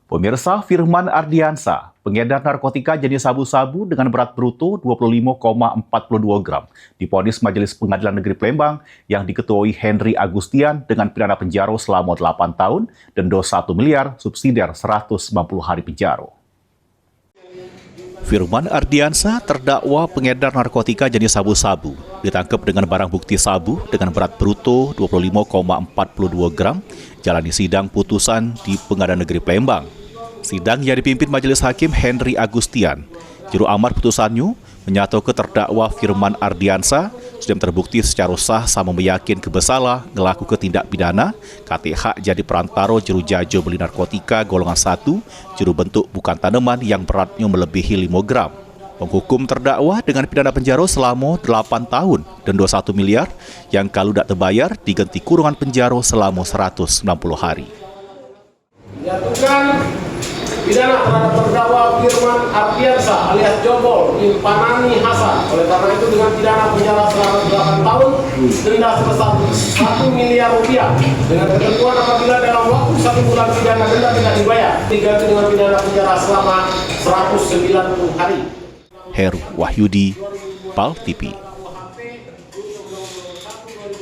Pemirsa, Firman Ardiansa, pengedar narkotika jenis sabu-sabu dengan berat bruto 25,42 gram, divonis Majelis Pengadilan Negeri Palembang yang diketuai Henry Agustian dengan pidana penjara selama 8 tahun, denda 1 miliar, subsidiar 190 hari penjara. Firman Ardiansa terdakwa pengedar narkotika jenis sabu-sabu, ditangkap dengan barang bukti sabu dengan berat bruto 25,42 gram, jalani sidang putusan di Pengadilan Negeri Palembang. Sidang yang dipimpin Majelis Hakim Henry Agustian. Juru amar putusannya menyatakan terdakwa Firman Ardiansa sudah terbukti secara sah sama meyakin kebersalah ngelaku tindak pidana KTH jadi perantara juru jajo beli narkotika golongan 1 juru bentuk bukan tanaman yang beratnya melebihi 5 gram. Penghukum terdakwa dengan pidana penjara selama 8 tahun dan 1 miliar yang kalau tidak terbayar diganti kurungan penjara selama 190 hari. Dijatuhkan pidana terhadap terdakwa Firman Ardiansa alias Jobol bin Panani Hasan. Oleh karena itu dengan pidana penjara selama 8 tahun, denda sebesar 1 miliar rupiah dengan ketentuan apabila dalam waktu 1 bulan pidana denda tidak dibayar, diganti dengan pidana penjara selama 190 hari. Heru Wahyudi, PAL TV.